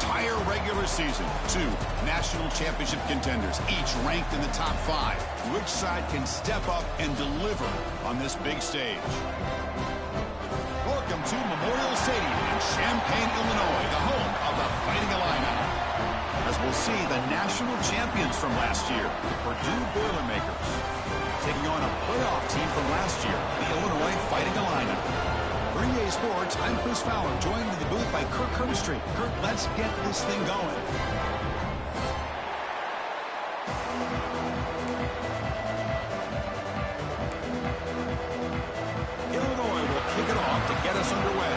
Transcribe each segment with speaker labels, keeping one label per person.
Speaker 1: entire regular season. 2 national championship contenders, each ranked in the top 5. Which side can step up and deliver on this big stage? Welcome to Memorial Stadium in Champaign, Illinois, the home of the Fighting Illini. As we'll see the national champions from last year, the Purdue Boilermakers, taking on a playoff team from last year, the Illinois Fighting Illini. For EA Sports, I'm Chris Fowler, joined in the booth by Kirk Herbstreit. Kirk, let's get this thing going. Illinois will kick it off to get us underway.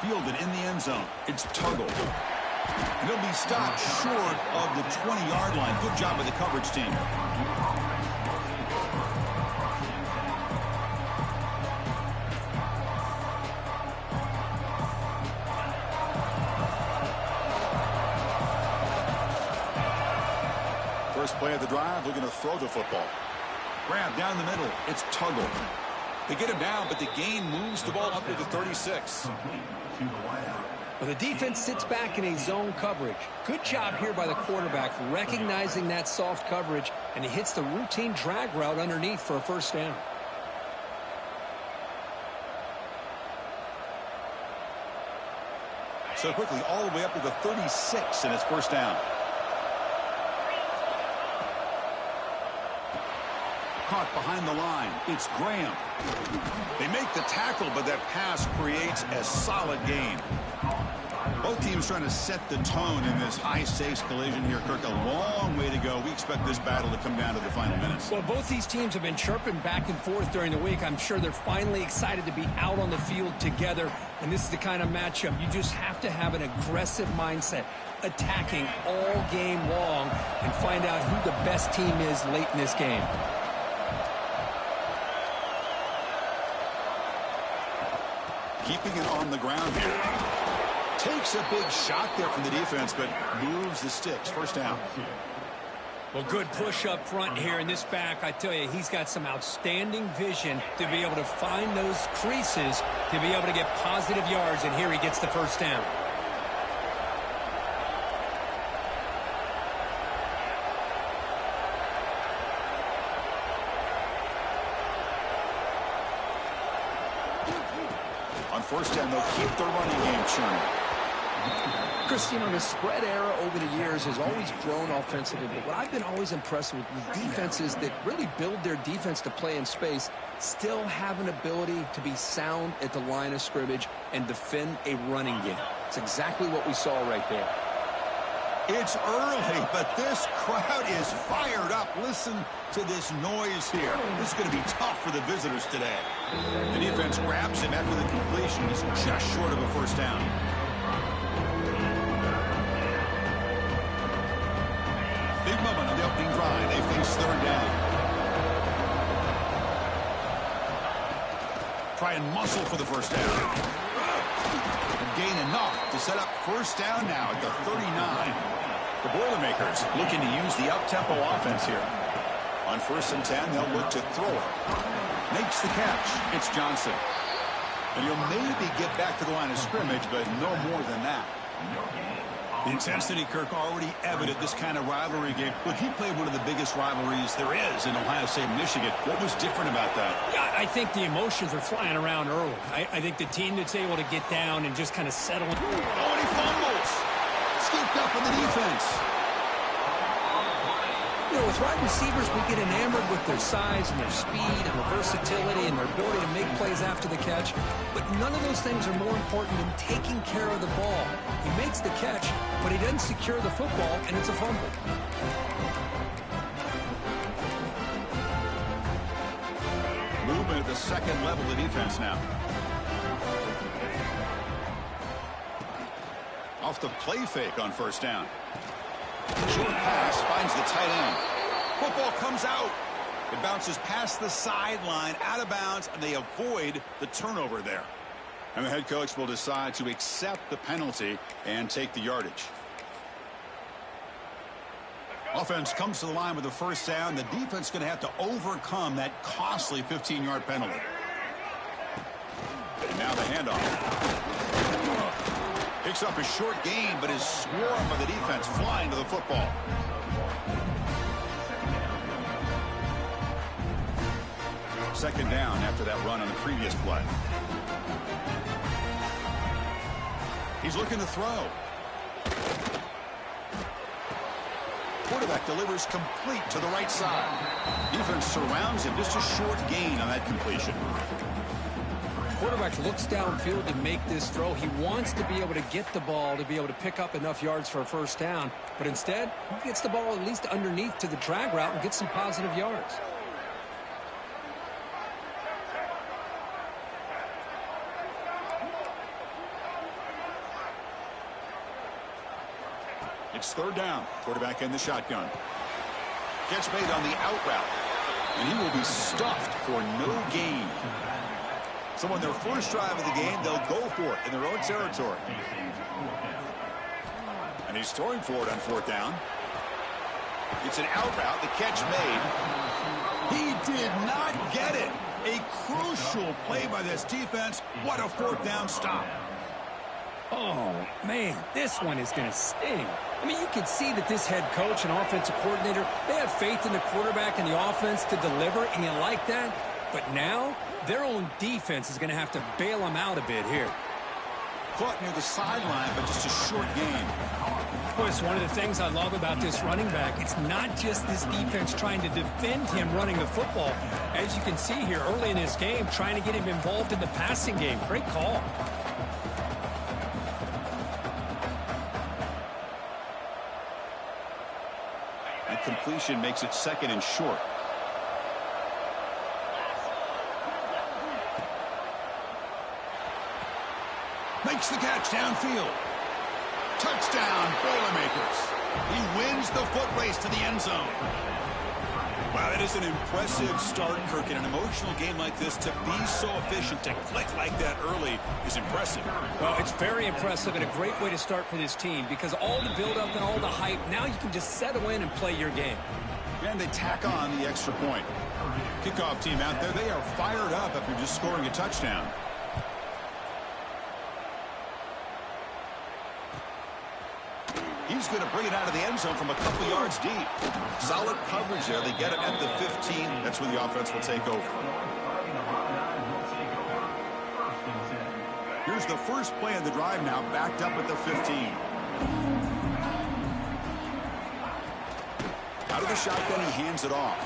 Speaker 1: Fielded in the end zone. It's Tuggle. And he'll be stopped short of the 20-yard line. Good job by the coverage team. First play of the drive, looking to throw the football. Grab down the middle. It's Tuggle. They get him down, but the gain moves the ball up to the 36.
Speaker 2: Well, the defense sits back in a zone coverage. Good job here by the quarterback, recognizing that soft coverage, and he hits the routine drag route underneath for a first down.
Speaker 1: So quickly, all the way up to the 36, and it's first down. Caught behind the line. It's Graham. They make the tackle, but that pass creates a solid gain. Both teams trying to set the tone in this high-stakes collision here, Kirk. A long way to go. We expect this battle to come down to the final minutes.
Speaker 2: Well, both these teams have been chirping back and forth during the week. I'm sure they're finally excited to be out on the field together. And this is the kind of matchup you just have to have an aggressive mindset, attacking all game long, and find out who the best team is late in this game.
Speaker 1: Keeping it on the ground here. Takes a big shot there from the defense, but moves the sticks. First down.
Speaker 2: Well, good push up front here in this back. I tell you, he's got some outstanding vision to be able to find those creases, to be able to get positive yards, and here he gets the first down.
Speaker 1: On first down, they'll keep their running game churning.
Speaker 2: Chris, you know, the spread era over the years has always grown offensively, but what I've been always impressed with defenses that really build their defense to play in space still have an ability to be sound at the line of scrimmage and defend a running game. It's exactly what we saw right there.
Speaker 1: It's early, but this crowd is fired up. Listen to this noise here. This is going to be tough for the visitors today. The defense grabs him after the completion. He's just short of a first down. Big moment on the opening drive. They face third down. Try and muscle for the first down. And gain enough to set up first down now at the 39. The Boilermakers looking to use the up-tempo offense here. On first and 10, they'll look to throw it. Makes the catch. It's Johnson. And he'll maybe get back to the line of scrimmage, but no more than that. The intensity, Kirk, already evident this kind of rivalry game. Look, he played one of the biggest rivalries there is in Ohio State, Michigan. What was different about that?
Speaker 2: Yeah, I think the emotions are flying around early. I think the team that's able to get down and just kind of settle.
Speaker 1: Oh, and he fumbles. Scooped up on the defense.
Speaker 2: You know, with wide receivers, we get enamored with their size and their speed and their versatility and their ability to make plays after the catch. But none of those things are more important than taking care of the ball. He makes the catch, but he doesn't secure the football, and it's a fumble.
Speaker 1: Movement at the second level of defense now. Off the play fake on first down. Short pass finds the tight end. Football comes out. It bounces past the sideline, out of bounds, and they avoid the turnover there. And the head coach will decide to accept the penalty and take the yardage. Offense comes to the line with a first down. The defense going to have to overcome that costly 15-yard penalty. And now the handoff. Picks up a short gain, but is swarmed by the defense flying to the football. Second down after that run on the previous play. He's looking to throw. Quarterback delivers complete to the right side. Defense surrounds him. Just a short gain on that completion.
Speaker 2: Quarterback looks downfield to make this throw. He wants to be able to get the ball to be able to pick up enough yards for a first down. But instead, he gets the ball at least underneath to the drag route and gets some positive yards.
Speaker 1: It's third down. Quarterback in the shotgun. Catch made on the out route. And he will be stuffed for no gain. So on their first drive of the game, they'll go for it in their own territory. And he's throwing for it on fourth down. It's an out route. The catch made. He did not get it. A crucial play by this defense. What a fourth down stop.
Speaker 2: Oh, man, this one is going to sting. I mean, you can see that this head coach and offensive coordinator, they have faith in the quarterback and the offense to deliver, and you like that. But now, their own defense is going to have to bail them out a bit here.
Speaker 1: Caught near the sideline, but just a short gain.
Speaker 2: Of course, one of the things I love about this running back, it's not just this defense trying to defend him running the football. As you can see here early in this game, trying to get him involved in the passing game. Great call.
Speaker 1: That completion makes it second and short. Makes the catch downfield. Touchdown, Boilermakers. He wins the foot race to the end zone. Wow, that is an impressive start, Kirk. In an emotional game like this, to be so efficient, to click like that early is impressive.
Speaker 2: Well, it's very impressive and a great way to start for this team because all the build-up and all the hype, now you can just settle in and play your game.
Speaker 1: And they tack on the extra point. Kickoff team out there, they are fired up after just scoring a touchdown. He's going to bring it out of the end zone from a couple yards deep. Solid coverage there. They get it at the 15. That's when the offense will take over. Here's the first play of the drive now, backed up at the 15. Out of the shotgun, he hands it off.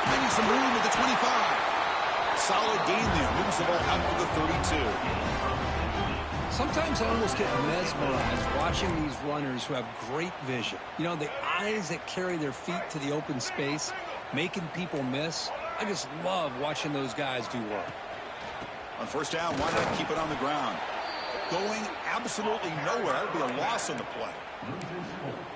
Speaker 1: Maybe some room at the 25. Solid gain there. Moves the ball out to the 32.
Speaker 2: Sometimes I almost get mesmerized watching these runners who have great vision. You know, the eyes that carry their feet to the open space, making people miss. I just love watching those guys do work.
Speaker 1: On first down, why not keep it on the ground? Going absolutely nowhere. That would be a loss on the play.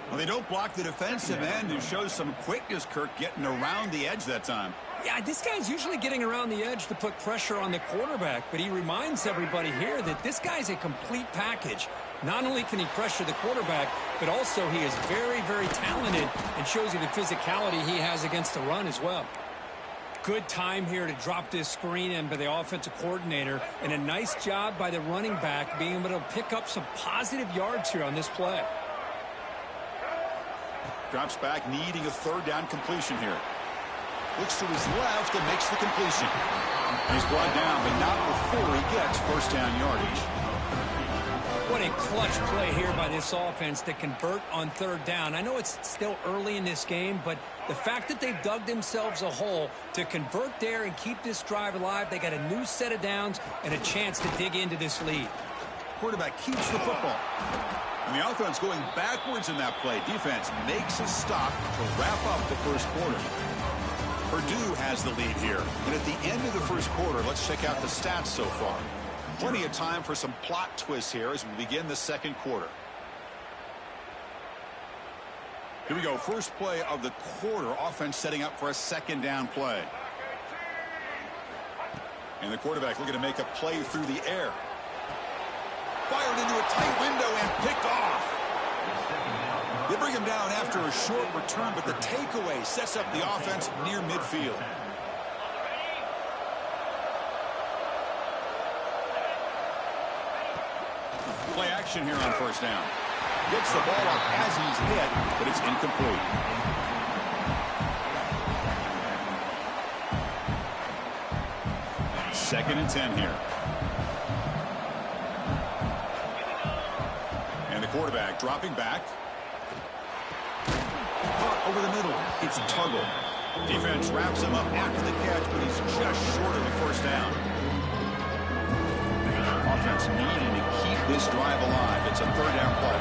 Speaker 1: Well, they don't block the defensive end, who shows some quickness, Kirk, getting around the edge that time.
Speaker 2: Yeah, this guy's usually getting around the edge to put pressure on the quarterback, but he reminds everybody here that this guy's a complete package. Not only can he pressure the quarterback, but also he is very, very talented and shows you the physicality he has against the run as well. Good time here to drop this screen in by the offensive coordinator, and a nice job by the running back being able to pick up some positive yards here on this play.
Speaker 1: Drops back, needing a third down completion here. Looks to his left and makes the completion. He's brought down, but not before he gets first down yardage.
Speaker 2: What a clutch play here by this offense to convert on third down. I know it's still early in this game, but the fact that they've dug themselves a hole to convert there and keep this drive alive, they got a new set of downs and a chance to dig into this lead.
Speaker 1: Quarterback keeps the football. And the offense going backwards in that play. Defense makes a stop to wrap up the first quarter. Purdue has the lead here. And at the end of the first quarter, let's check out the stats so far. Plenty of time for some plot twists here as we begin the second quarter. Here we go. First play of the quarter. Offense setting up for a second down play. And the quarterback looking to make a play through the air. Fired into a tight window and picked off. They bring him down after a short return, but the takeaway sets up the offense near midfield. Play action here on first down. Gets the ball up as he's hit, but it's incomplete. Second and 10 here. And the quarterback dropping back. Caught over the middle. It's Tuggle. Defense wraps him up after the catch, but he's just short of the first down. Offense needing to keep this drive alive. It's a third down play.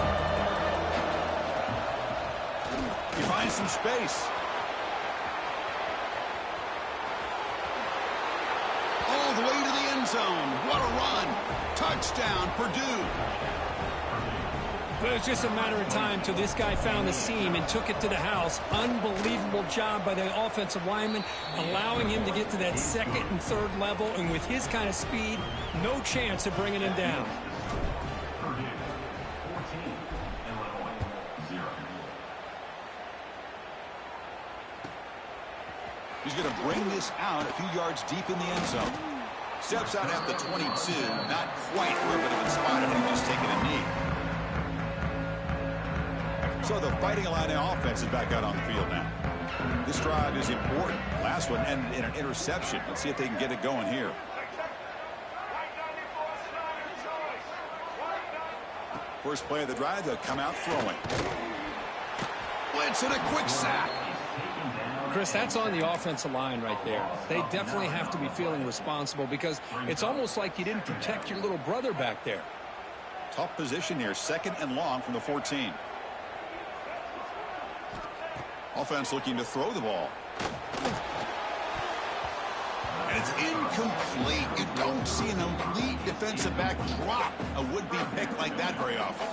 Speaker 1: He finds some space. All the way to the end zone. What a run. Touchdown, Purdue.
Speaker 3: Well, it was just a matter of time till this guy found the seam and took it to the house. Unbelievable job by the offensive lineman, allowing him to get to that second and third level, and with his kind of speed, no chance of bringing him down.
Speaker 1: He's going to bring this out a few yards deep in the end zone. Steps out at the 22. Not quite where it would have been spotted had he just taken a knee. So the Fighting Illini offense is back out on the field now. This drive is important. Last one ended in an interception. Let's see if they can get it going here. First play of the drive, they'll come out throwing. Blitz and a quick sack.
Speaker 3: Chris, that's on the offensive line right there. They definitely have to be feeling responsible because it's almost like you didn't protect your little brother back there.
Speaker 1: Tough position here, second and long from the 14. Offense looking to throw the ball. And it's incomplete. You don't see an elite defensive back drop a would-be pick like that very often.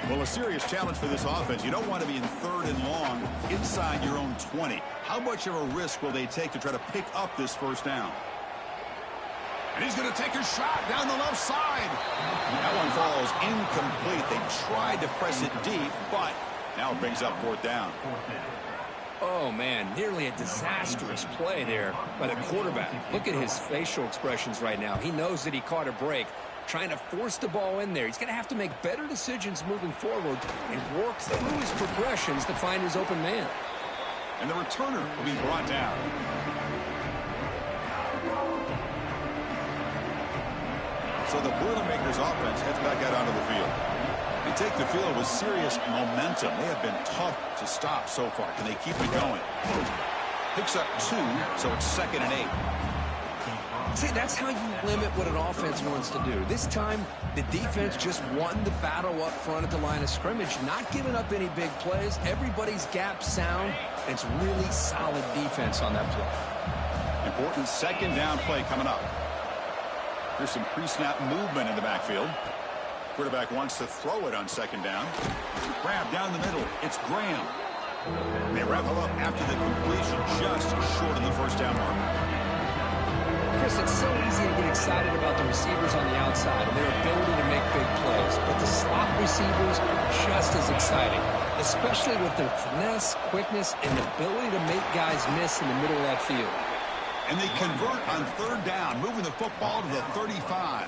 Speaker 1: Well, a serious challenge for this offense. You don't want to be in third and long inside your own 20. How much of a risk will they take to try to pick up this first down? And he's going to take a shot down the left side. That one falls incomplete. They tried to press it deep, but now it brings up fourth down.
Speaker 3: Oh, man, nearly a disastrous play there by the quarterback. Look at his facial expressions right now. He knows that he caught a break, trying to force the ball in there. He's going to have to make better decisions moving forward and work through his progressions to find his open man.
Speaker 1: And the returner will be brought down. So the Boilermakers offense heads back out onto the field. They take the field with serious momentum. They have been tough to stop so far. Can they keep it going? Picks up 2, so it's second and 8.
Speaker 2: See, that's how you limit what an offense wants to do. This time, the defense just won the battle up front at the line of scrimmage, not giving up any big plays. Everybody's gap sound. It's really solid defense on that play.
Speaker 1: Important second down play coming up. There's some pre-snap movement in the backfield. Quarterback wants to throw it on second down. Grab down the middle. It's Graham. They wrap him up after the completion, just short of the first down mark.
Speaker 2: Chris, it's so easy to get excited about the receivers on the outside and their ability to make big plays. But the slot receivers are just as exciting, especially with their finesse, quickness, and the ability to make guys miss in the middle of that field.
Speaker 1: And they convert on third down, moving the football to the 35.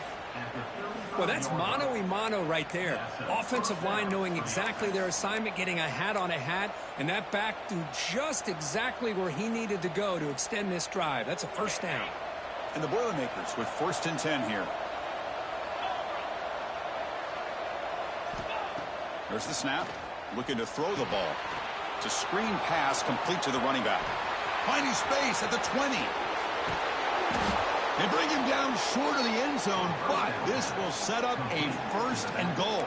Speaker 3: Well, that's mano-a-mano right there. Offensive line knowing exactly their assignment, getting a hat on a hat, and that back to just exactly where he needed to go to extend this drive. That's a first down.
Speaker 1: And the Boilermakers with first and 10 here. There's the snap. Looking to throw the ball. It's a screen pass complete to the running back. Finding space at the 20. They bring him down short of the end zone, but this will set up a first and goal.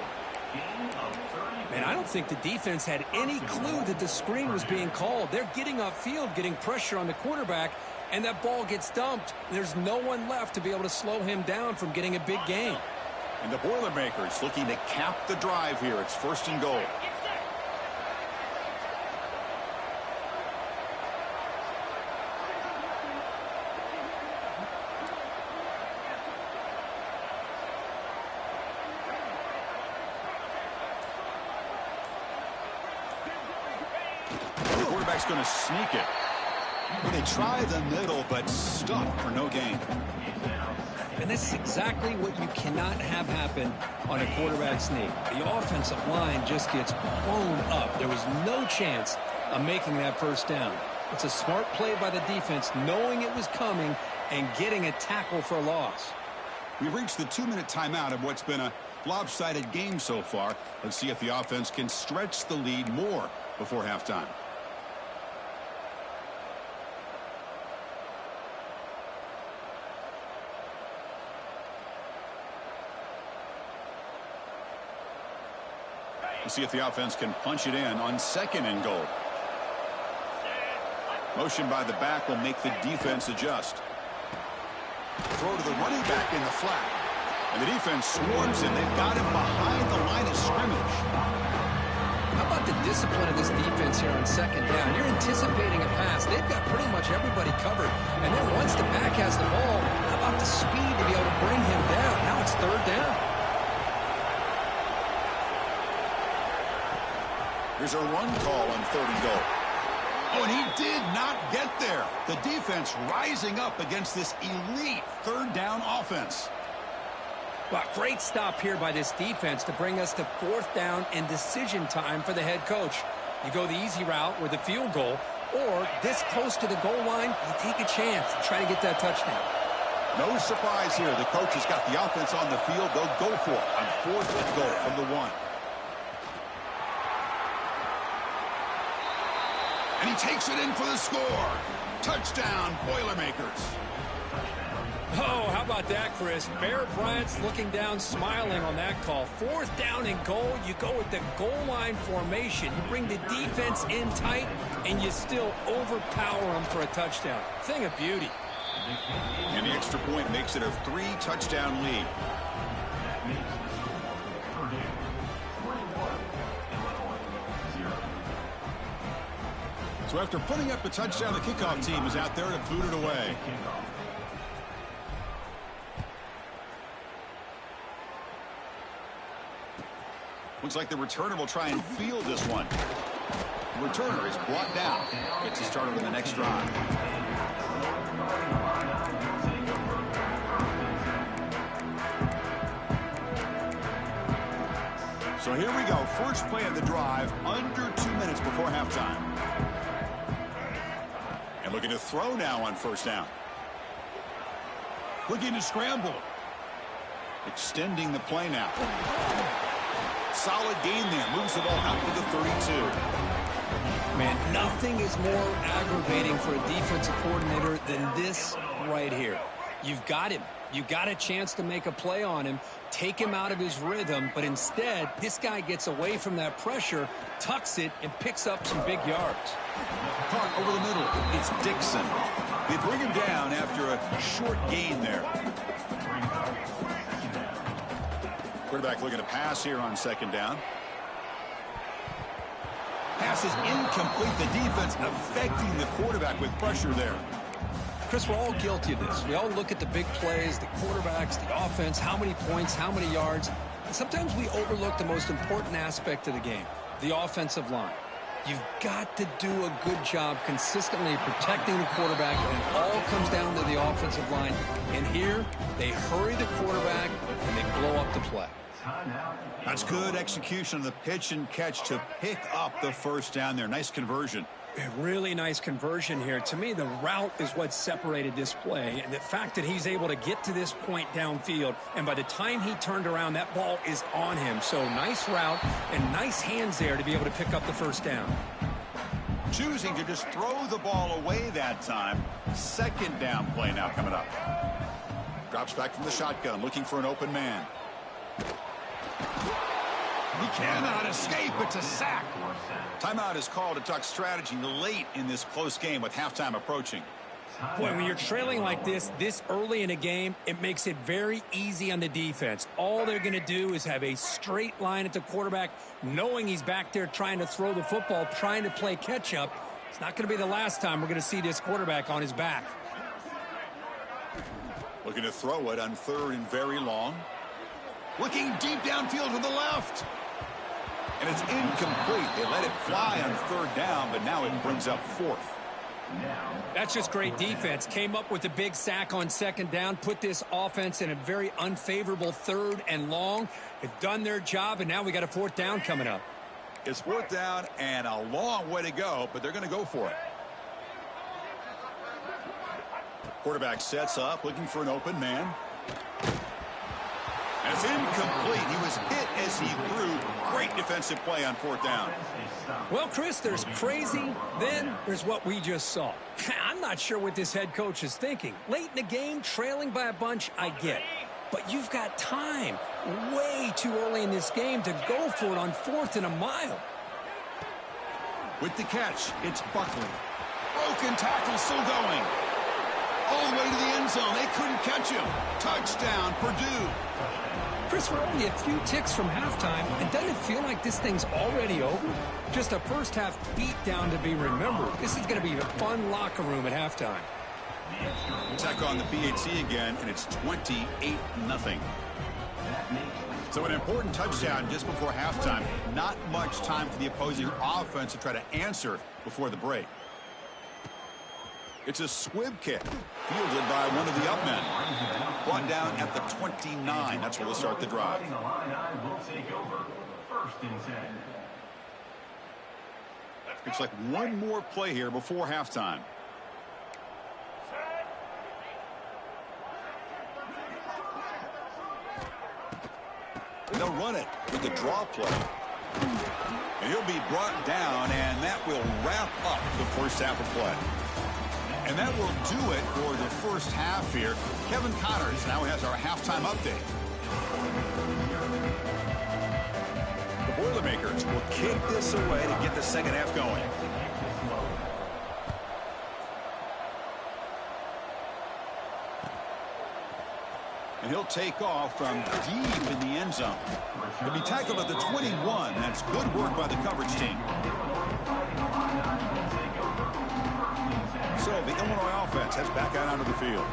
Speaker 3: Man, I don't think the defense had any clue that the screen was being called. They're getting upfield, getting pressure on the quarterback, and that ball gets dumped. There's no one left to be able to slow him down from getting a big gain.
Speaker 1: And the Boilermakers looking to cap the drive here. It's first and goal. That's going to sneak it. Well, they try the middle, but stuffed for no gain.
Speaker 3: And this is exactly what you cannot have happen on a quarterback sneak. The offensive line just gets blown up. There was no chance of making that first down. It's a smart play by the defense, knowing it was coming and getting a tackle for a loss.
Speaker 1: We've reached the 2-minute timeout of what's been a lopsided game so far. Let's see if the offense can stretch the lead more before halftime. Let's see if the offense can punch it in on 2nd and goal. Motion by the back will make the defense adjust. Throw to the running back in the flat. And the defense swarms him. They've got him behind the line of scrimmage.
Speaker 2: How about the discipline of this defense here on 2nd down? You're anticipating a pass. They've got pretty much everybody covered. And then once the back has the ball, how about the speed to be able to bring him down? Now it's 3rd down.
Speaker 1: Here's a run call on 3rd and goal. Oh, and he did not get there. The defense rising up against this elite 3rd down offense.
Speaker 3: Well, great stop here by this defense to bring us to 4th down and decision time for the head coach. You go the easy route with a field goal, or this close to the goal line, you take a chance to try to get that touchdown.
Speaker 1: No surprise here. The coach has got the offense on the field. They'll go for it on 4th and goal from the 1. And he takes it in for the score. Touchdown, Boilermakers.
Speaker 3: Oh, how about that, Chris? Bear Bryant's looking down, smiling on that call. 4th down and goal. You go with the goal line formation. You bring the defense in tight, and you still overpower them for a touchdown. Thing of beauty.
Speaker 1: And the extra point makes it a 3-touchdown lead. So after putting up the touchdown, the kickoff team is out there to boot it away. Looks like the returner will try and field this one. The returner is brought down. Gets us started on the next drive. So here we go. First play of the drive, under 2 minutes before halftime. And looking to throw now on 1st down. Looking to scramble. Extending the play now. Solid gain there. Moves the ball out to the 32.
Speaker 3: Man, nothing is more aggravating for a defensive coordinator than this right here. You've got him. You got a chance to make a play on him, take him out of his rhythm, but instead, this guy gets away from that pressure, tucks it, and picks up some big yards.
Speaker 1: Caught over the middle. It's Dixon. They bring him down after a short gain there. Quarterback looking to pass here on 2nd down. Pass is incomplete. The defense affecting the quarterback with pressure there.
Speaker 2: Chris, we're all guilty of this. We all look at the big plays, the quarterbacks, the offense, how many points, how many yards. And sometimes we overlook the most important aspect of the game, the offensive line. You've got to do a good job consistently protecting the quarterback, and it all comes down to the offensive line. And here, they hurry the quarterback, and they blow up the play.
Speaker 1: That's good execution of the pitch and catch to pick up the 1st down there. Nice conversion.
Speaker 3: A really nice conversion here. To me, the route is what separated this play. And the fact that he's able to get to this point downfield, and by the time he turned around, that ball is on him. So nice route and nice hands there to be able to pick up the 1st down.
Speaker 1: Choosing to just throw the ball away that time. 2nd down play now coming up. Drops back from the shotgun, looking for an open man. He cannot escape. It's a sack. Timeout is called to talk strategy late in this close game with halftime approaching.
Speaker 3: Boy, when you're trailing like this early in a game, it makes it very easy on the defense. All they're going to do is have a straight line at the quarterback, knowing he's back there trying to throw the football, trying to play catch-up. It's not going to be the last time we're going to see this quarterback on his back.
Speaker 1: Looking to throw it on 3rd and very long. Looking deep downfield to the left. And it's incomplete. They let it fly on third down, but now it brings up fourth.
Speaker 3: That's just great defense. Came up with a big sack on second down, put this offense in a very unfavorable third and long. They've done their job, and now we got a fourth down coming up.
Speaker 1: It's fourth down and a long way to go, but they're going to go for it. Quarterback sets up, looking for an open man. And it's incomplete. He was hit as he threw. Great defensive play on fourth down.
Speaker 3: Well, Chris, there's crazy, then there's what we just saw. I'm not sure what this head coach is thinking. Late in the game, trailing by a bunch, I get. But you've got time. Way too early in this game to go for it on fourth and a mile.
Speaker 1: With the catch, it's Buckley. Broken tackle still going. All the way to the end zone. They couldn't catch him. Touchdown, Purdue.
Speaker 3: Chris, we're only a few ticks from halftime, and doesn't it feel like this thing's already over? Just a first-half beatdown to be remembered. This is going to be a fun locker room at halftime.
Speaker 1: Check on the BHC again, and it's 28-0. So an important touchdown just before halftime. Not much time for the opposing offense to try to answer before the break. It's a squib kick, fielded by one of the up men. Brought down at the 29. That's where they'll start the drive. Looks like one more play here before halftime. They'll run it with the draw play. And he'll be brought down, and that will wrap up the first half of play. And that will do it for the first half here. Kevin Connors now has our halftime update. The Boilermakers will kick this away to get the second half going. And he'll take off from deep in the end zone. He'll be tackled at the 21. That's good work by the coverage team. So the Illinois offense heads back out onto the field.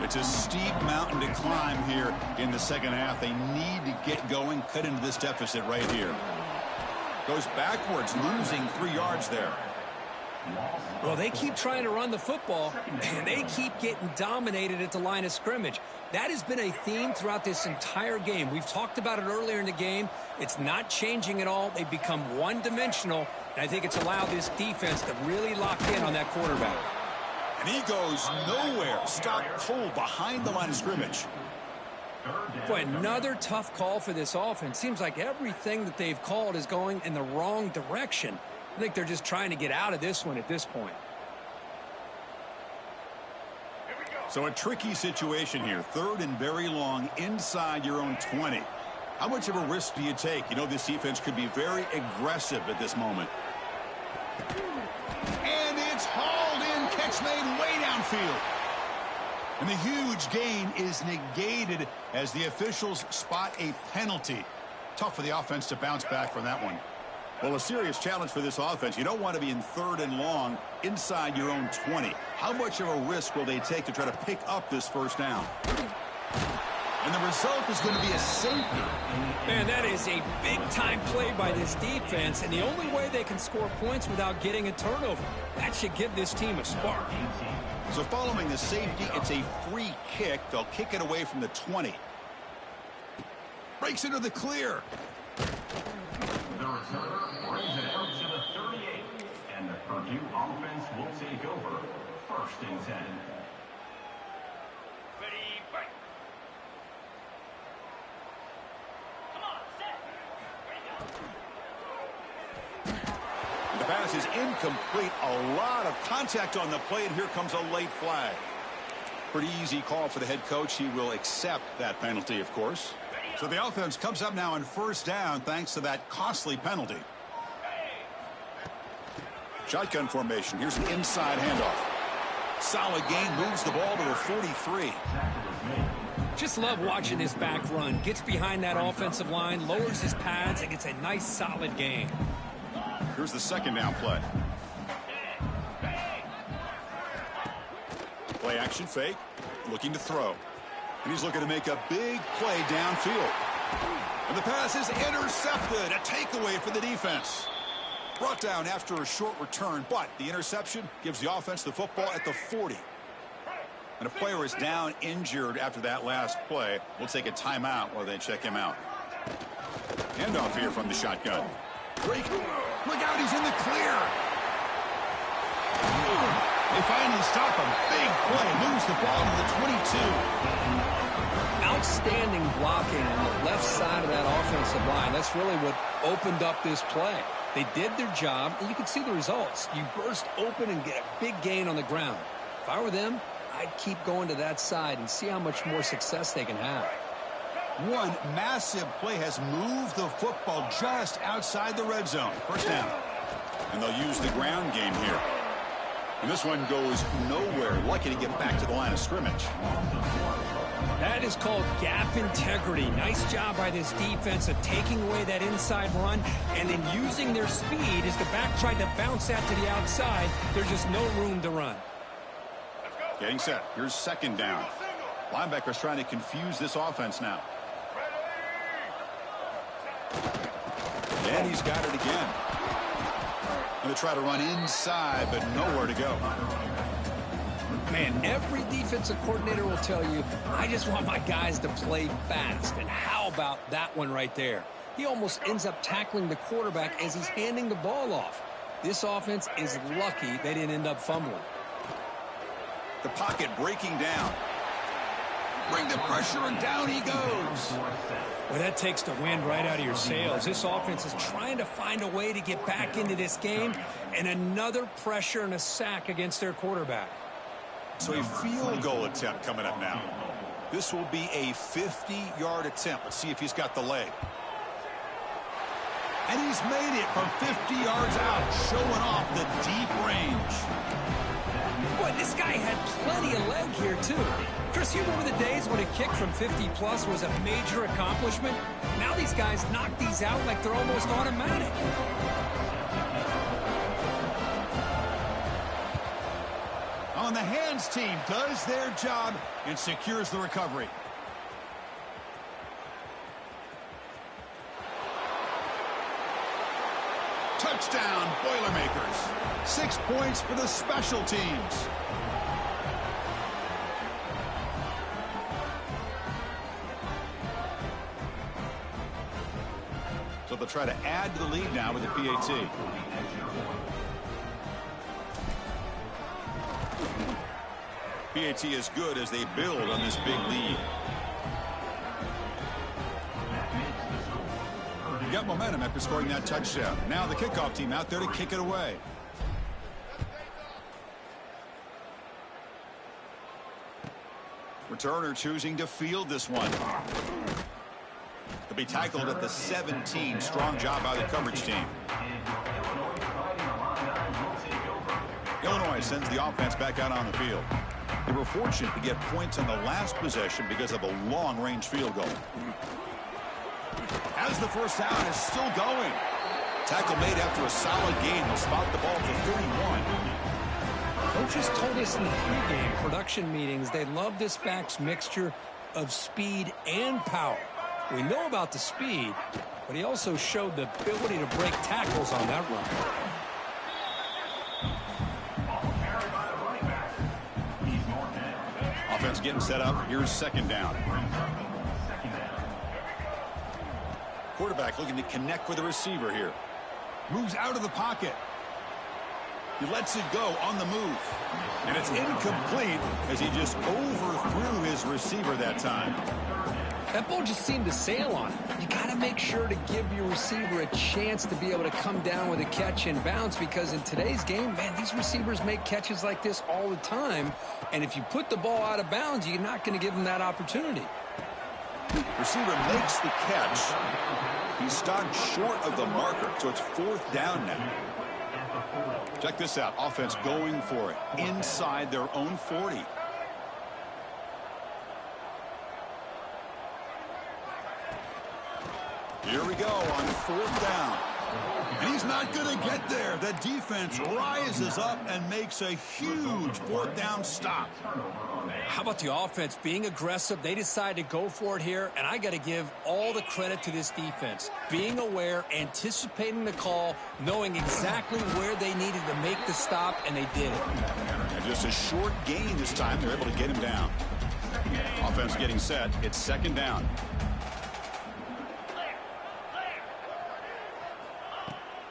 Speaker 1: It's a steep mountain to climb here in the second half. They need to get going, cut into this deficit right here. Goes backwards, losing 3 yards there.
Speaker 3: Well, they keep trying to run the football, and they keep getting dominated at the line of scrimmage. That has been a theme throughout this entire game. We've talked about it earlier in the game. It's not changing at all. They've become one-dimensional, and I think it's allowed this defense to really lock in on that quarterback.
Speaker 1: And he goes nowhere. Stop cold behind the line of scrimmage.
Speaker 3: Boy, another tough call for this offense. Seems like everything that they've called is going in the wrong direction. I think they're just trying to get out of this one at this point.
Speaker 1: So a tricky situation here. Third and very long inside your own 20. How much of a risk do you take? You know, this defense could be very aggressive at this moment. And it's hauled in. Catch made way downfield. And the huge gain is negated as the officials spot a penalty. Tough for the offense to bounce back from that one. Well, a serious challenge for this offense. You don't want to be in third and long inside your own 20. How much of a risk will they take to try to pick up this first down? And the result is going to be a safety.
Speaker 3: Man, that is a big-time play by this defense, and the only way they can score points without getting a turnover. That should give this team a spark.
Speaker 1: So following the safety, it's a free kick. They'll kick it away from the 20. Breaks into the clear.
Speaker 4: The returner brings it out to the 38, and the Purdue offense will take over first and 10.
Speaker 5: Ready, fight. Come on, set. Ready, go.
Speaker 1: The pass is incomplete. A lot of contact on the play, and here comes a late flag. Pretty easy call for the head coach. He will accept that penalty, of course. So the offense comes up now on first down thanks to that costly penalty. Shotgun formation. Here's an inside handoff. Solid gain, moves the ball to the 43.
Speaker 3: Just love watching this back run. Gets behind that offensive line, lowers his pads, and gets a nice solid gain.
Speaker 1: Here's the second down play. Play action fake, looking to throw. And he's looking to make a big play downfield. And the pass is intercepted. A takeaway for the defense. Brought down after a short return, but the interception gives the offense the football at the 40. And a player is down injured after that last play. We'll take a timeout while they check him out. Handoff here from the shotgun. Break. Look out, he's in the clear. They finally stop him. Big play. Moves the ball to the 22.
Speaker 3: Outstanding blocking on the left side of that offensive line. That's really what opened up this play. They did their job, and you can see the results. You burst open and get a big gain on the ground. If I were them, I'd keep going to that side and see how much more success they can have.
Speaker 1: One massive play has moved the football just outside the red zone. First down. And they'll use the ground game here. And this one goes nowhere. Lucky to get back to the line of scrimmage.
Speaker 3: That is called gap integrity. Nice job by this defense of taking away that inside run and then using their speed as the back tried to bounce that to the outside. There's just no room to run.
Speaker 1: Getting set. Here's second down. Linebackers trying to confuse this offense now. And he's got it again. Going to try to run inside, but nowhere to go.
Speaker 3: Man, every defensive coordinator will tell you, I just want my guys to play fast. And how about that one right there? He almost ends up tackling the quarterback as he's handing the ball off. This offense is lucky they didn't end up fumbling.
Speaker 1: The pocket breaking down. Bring the pressure, and down he goes.
Speaker 3: Well, that takes the wind right out of your sails. This offense is trying to find a way to get back into this game, and another pressure and a sack against their quarterback.
Speaker 1: So a field goal attempt coming up now. This will be a 50-yard attempt. Let's see if he's got the leg. And he's made it from 50 yards out, showing off the deep range.
Speaker 3: Boy, this guy had plenty of leg here, too. Chris, you remember the days when a kick from 50-plus was a major accomplishment? Now these guys knock these out like they're almost automatic.
Speaker 1: On the hands team does their job and secures the recovery. Touchdown, Boilermakers. 6 points for the special teams. So they'll try to add to the lead now with the PAT. PAT is good as they build on this big lead. You got momentum after scoring that touchdown. Now the kickoff team out there to kick it away. Returner choosing to field this one. He'll be tackled at the 17. Strong job by the coverage team. Illinois sends the offense back out on the field. They were fortunate to get points on the last possession because of a long-range field goal. As the first down is still going. Tackle made after a solid gain. Will spot the ball for 31.
Speaker 3: Coaches told us in the pregame production meetings they love this back's mixture of speed and power. We know about the speed, but he also showed the ability to break tackles on that run.
Speaker 1: Offense getting set up. Here's second down. Quarterback looking to connect with the receiver here. Moves out of the pocket. He lets it go on the move. And it's incomplete as he just overthrew his receiver that time.
Speaker 3: That ball just seemed to sail on him. You got to make sure to give your receiver a chance to be able to come down with a catch and bounce, because in today's game, man, these receivers make catches like this all the time. And if you put the ball out of bounds, you're not going to give them that opportunity.
Speaker 1: Receiver makes the catch. He's stopped short of the marker, so it's fourth down now. Check this out. Offense going for it inside their own 40. Here we go on fourth down. And he's not going to get there. The defense rises up and makes a huge fourth down stop.
Speaker 3: How about the offense being aggressive? They decided to go for it here, and I got to give all the credit to this defense. Being aware, anticipating the call, knowing exactly where they needed to make the stop, and they did it.
Speaker 1: And just a short gain this time. They're able to get him down. Offense getting set. It's second down.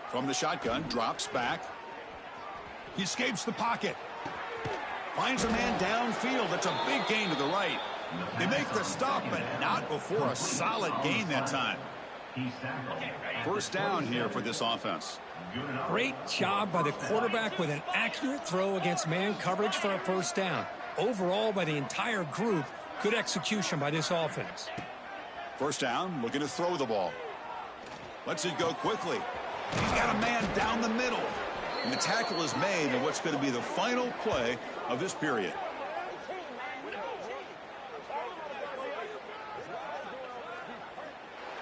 Speaker 1: From the shotgun, drops back. He escapes the pocket. Finds a man downfield. That's a big gain to the right. They make the stop, but not before a solid gain that time. First down here for this offense.
Speaker 3: Great job by the quarterback with an accurate throw against man coverage for a first down. Overall, by the entire group, good execution by this offense.
Speaker 1: First down, looking to throw the ball. Lets it go quickly. He's got a man down the middle. And the tackle is made in what's going to be the final play of this period.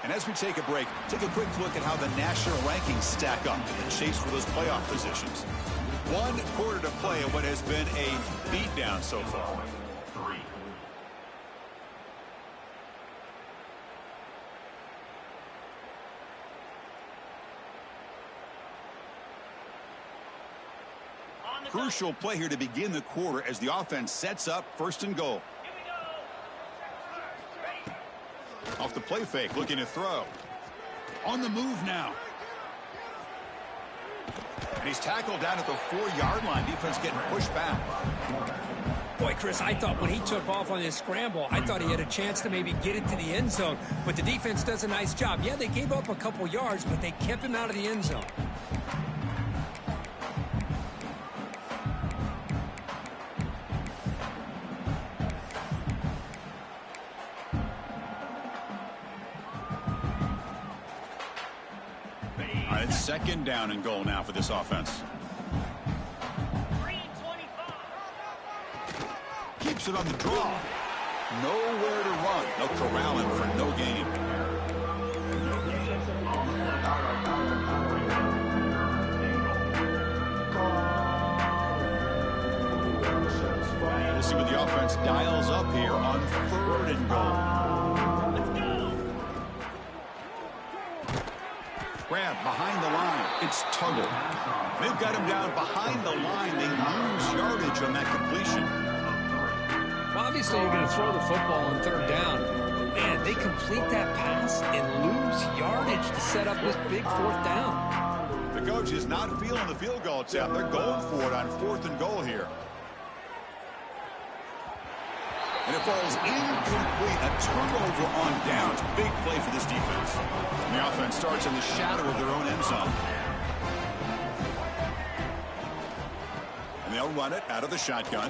Speaker 1: And as we take a break, take a quick look at how the national rankings stack up in the chase for those playoff positions. 1 quarter to play in what has been a beatdown so far. Crucial play here to begin the quarter as the offense sets up first and goal. Off the play fake, looking to throw. On the move now. And he's tackled down at the 4-yard line. Defense getting pushed back.
Speaker 3: Boy, Chris, I thought when he took off on his scramble, I thought he had a chance to maybe get it to the end zone. But the defense does a nice job. Yeah, they gave up a couple yards, but they kept him out of the end zone.
Speaker 1: It's second down and goal now for this offense. Keeps it on the draw. Nowhere to run. No corralling for no gain. We'll see what the offense dials up here on third and goal. Grab behind the line. It's Tuggle. They've got him down behind the line. They lose yardage on that completion.
Speaker 3: Well, obviously, you're going to throw the football on third down. Man, they complete that pass and lose yardage to set up this big fourth down.
Speaker 1: The coach is not feeling the field goal attempt. They're going for it on fourth and goal here. And it falls incomplete. A turnover on downs. Big play for this defense. And the offense starts in the shadow of their own end zone. And they'll run it out of the shotgun.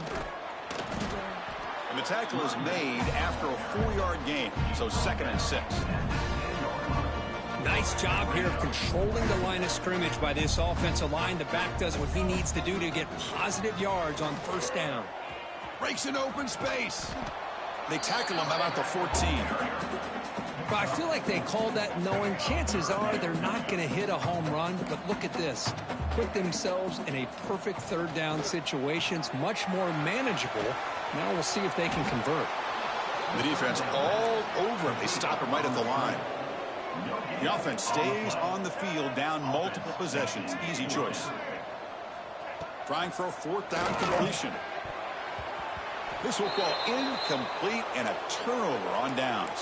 Speaker 1: And the tackle is made after a 4-yard gain. So second and 6.
Speaker 3: Nice job here of controlling the line of scrimmage by this offensive line. The back does what he needs to do to get positive yards on first down.
Speaker 1: Breaks an open space. They tackle him about the 14.
Speaker 3: But I feel like they called that knowing chances are they're not going to hit a home run. But look at this. Put themselves in a perfect third down situation. It's much more manageable. Now we'll see if they can convert.
Speaker 1: The defense all over him. They stop him right at the line. The offense stays on the field down multiple possessions. Easy choice. Trying for a fourth down completion. This will fall incomplete and a turnover on downs.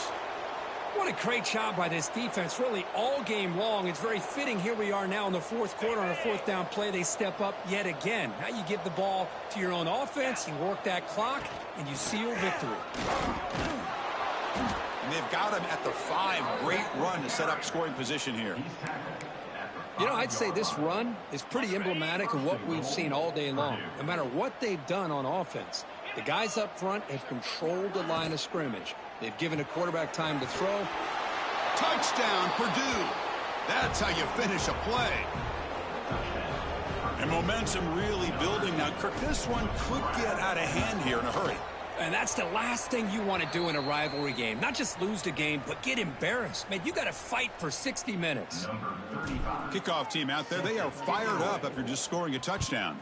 Speaker 3: What a great job by this defense, really all game long. It's very fitting. Here we are now in the fourth quarter on a fourth down play. They step up yet again. Now you give the ball to your own offense, you work that clock, and you seal victory.
Speaker 1: And they've got him at the 5. Great run to set up scoring position here.
Speaker 3: You know, I'd say this run is pretty emblematic of what we've seen all day long. No matter what they've done on offense, the guys up front have controlled the line of scrimmage. They've given a quarterback time to throw.
Speaker 1: Touchdown, Purdue. That's how you finish a play. And momentum really building now. Kirk, this one could get out of hand here in a hurry.
Speaker 3: And that's the last thing you want to do in a rivalry game. Not just lose the game, but get embarrassed. Man, you got to fight for 60 minutes.
Speaker 1: Kickoff team out there, they are fired up after just scoring a touchdown.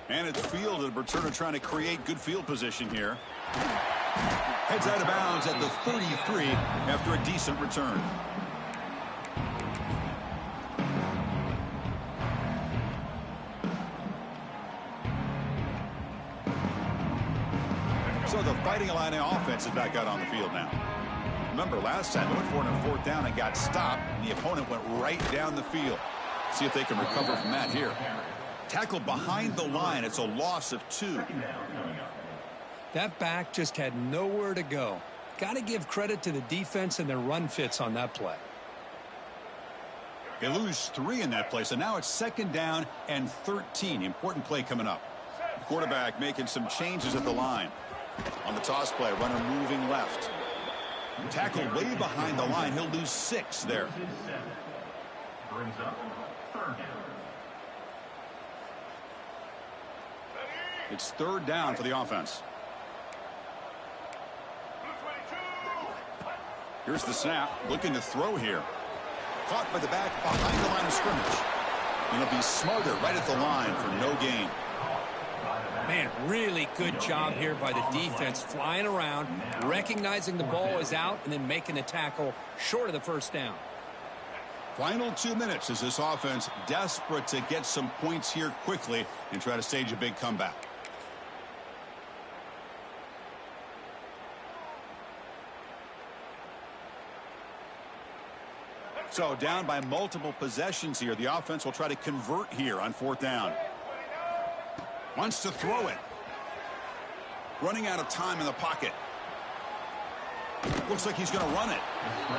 Speaker 1: And it's fielded. Returner trying to create good field position here. Heads out of bounds at the 33 after a decent return. So the Fighting Illini offense is back out on the field now. Remember, last time they went for it on 4th down and got stopped. And the opponent went right down the field. See if they can recover from that here. Tackled behind the line. It's a loss of 2.
Speaker 3: That back just had nowhere to go. Got to give credit to the defense and their run fits on that play.
Speaker 1: They lose 3 in that play, so now it's 2nd down and 13. Important play coming up. The quarterback making some changes at the line. On the toss play, runner moving left. Tackled way behind the line. He'll lose 6 there.
Speaker 4: Brings up 3rd down.
Speaker 1: It's 3rd down for the offense. Here's the snap. Looking to throw here. Caught by the back behind the line of scrimmage. And he'll be smothered right at the line for no gain.
Speaker 3: Man, really good job here by the defense, flying around, recognizing the ball is out, and then making the tackle short of the 1st down.
Speaker 1: Final 2 minutes as this offense desperate to get some points here quickly and try to stage a big comeback. So down by multiple possessions here. The offense will try to convert here on 4th down. Wants to throw it. Running out of time in the pocket. Looks like he's going to run it.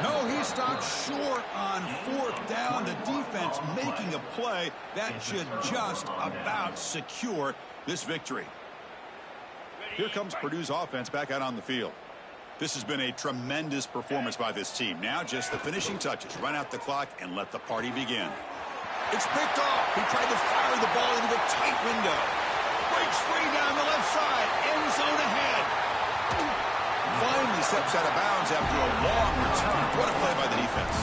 Speaker 1: No, he stopped short on 4th down. The defense making a play that should just about secure this victory. Here comes Purdue's offense back out on the field. This has been a tremendous performance by this team. Now just the finishing touches. Run out the clock and let the party begin. It's picked off. He tried to fire the ball into a tight window. Breaks free down the left side. End zone ahead. Finally steps out of bounds after a long return. What a play by the defense.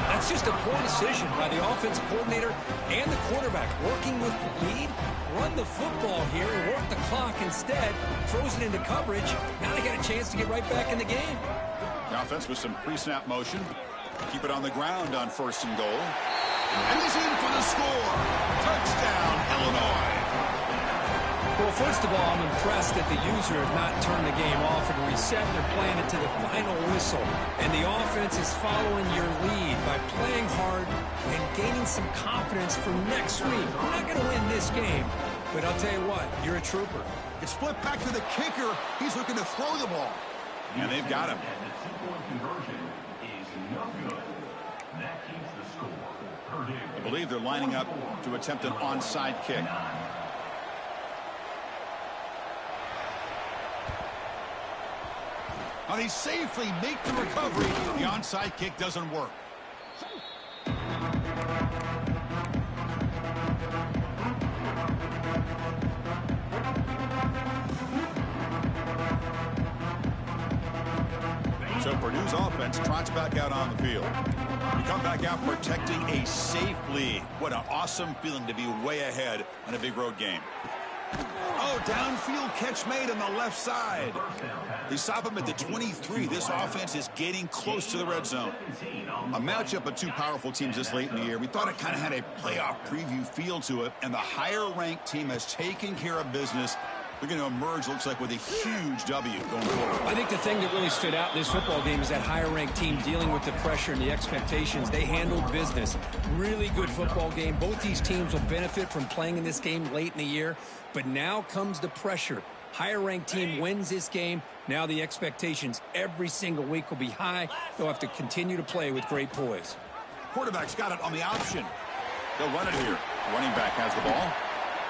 Speaker 3: That's just a poor decision by the offensive coordinator and the quarterback. Working with the lead, run the football here and work the clock instead. Throws it into coverage. Now they got a chance to get right back in the game.
Speaker 1: The offense with some pre-snap motion. Keep it on the ground on 1st and goal. And he's in for the score. Touchdown, Illinois.
Speaker 3: Well, first of all, I'm impressed that the user has not turned the game off and reset. They're playing it to the final whistle. And the offense is following your lead by playing hard and gaining some confidence for next week. We're not going to win this game, but I'll tell you what, you're a trooper.
Speaker 1: It's flipped back to the kicker. He's looking to throw the ball. And they've got him.
Speaker 4: And the 2-point conversion is no good. That keeps the score. Purdue.
Speaker 1: I believe they're lining up to attempt an onside kick. Now they safely make the recovery. The onside kick doesn't work. So Purdue's offense trots back out on the field. We come back out protecting a safe lead. What an awesome feeling to be way ahead in a big road game. Oh, downfield catch made on the left side. They stop him at the 23. This offense is getting close to the red zone. A matchup of 2 powerful teams this late in the year. We thought it kind of had a playoff preview feel to it, and the higher-ranked team has taken care of business. They're going to emerge, looks like, with a huge W going forward.
Speaker 3: I think the thing that really stood out in this football game is that higher-ranked team dealing with the pressure and the expectations. They handled business. Really good football game. Both these teams will benefit from playing in this game late in the year. But now comes the pressure. Higher-ranked team wins this game. Now the expectations every single week will be high. They'll have to continue to play with great poise.
Speaker 1: Quarterback's got it on the option. They'll run it here. Running back has the ball.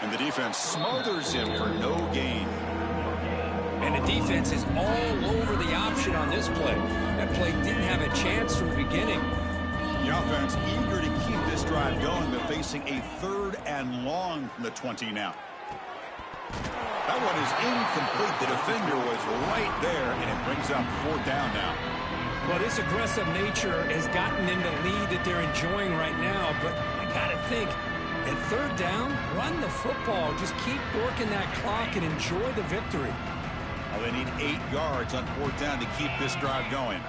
Speaker 1: And the defense smothers him for no gain.
Speaker 3: And the defense is all over the option on this play. That play didn't have a chance from the beginning.
Speaker 1: The offense eager to keep this drive going, but facing a 3rd and long from the 20 now. That one is incomplete. The defender was right there, and it brings up 4th down now.
Speaker 3: Well, this aggressive nature has gotten them the lead that they're enjoying right now, but I got to think, at 3rd down, run the football. Just keep working that clock and enjoy the victory.
Speaker 1: Well, they need 8 yards on 4th down to keep this drive going.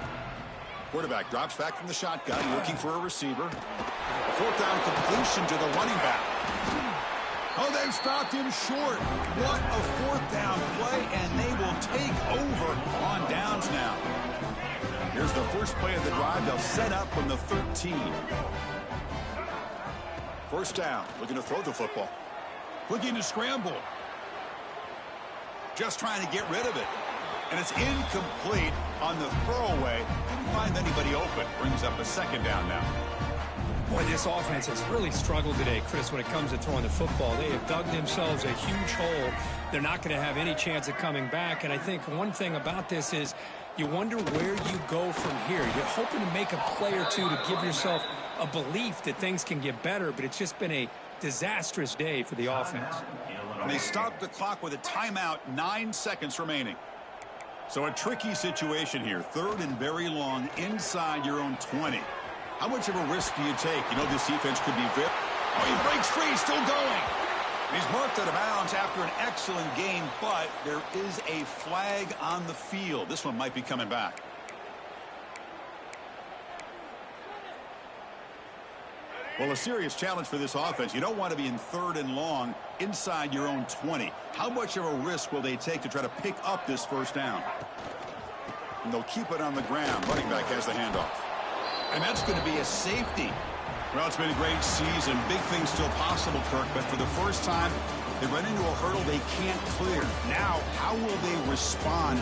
Speaker 1: Quarterback drops back from the shotgun, looking for a receiver. A 4th down completion to the running back. Oh, they've stopped him short. What a 4th down play, and they will take over on downs now. Here's the first play of the drive. They'll set up from the 13. 1st down, looking to throw the football. Looking to scramble. Just trying to get rid of it. And it's incomplete on the throwaway. Didn't find anybody open. Brings up a 2nd down now.
Speaker 3: Boy, this offense has really struggled today, Chris, when it comes to throwing the football. They have dug themselves a huge hole. They're not going to have any chance of coming back. And I think one thing about this is you wonder where you go from here. You're hoping to make a play or two to give yourself a belief that things can get better, but it's just been a disastrous day for the offense.
Speaker 1: And they stopped the clock with a timeout, 9 seconds remaining. So a tricky situation here. 3rd and very long inside your own 20. How much of a risk do you take? You know this defense could be very... Oh, he breaks free, still going. He's marked out of bounds after an excellent game, but there is a flag on the field. This one might be coming back. Well, a serious challenge for this offense. You don't want to be in 3rd and long inside your own 20. How much of a risk will they take to try to pick up this 1st down? And they'll keep it on the ground. Running back has the handoff. And that's going to be a safety. Well, it's been a great season. Big things still possible, Kirk, but for the first time, they run into a hurdle they can't clear. Now, how will they respond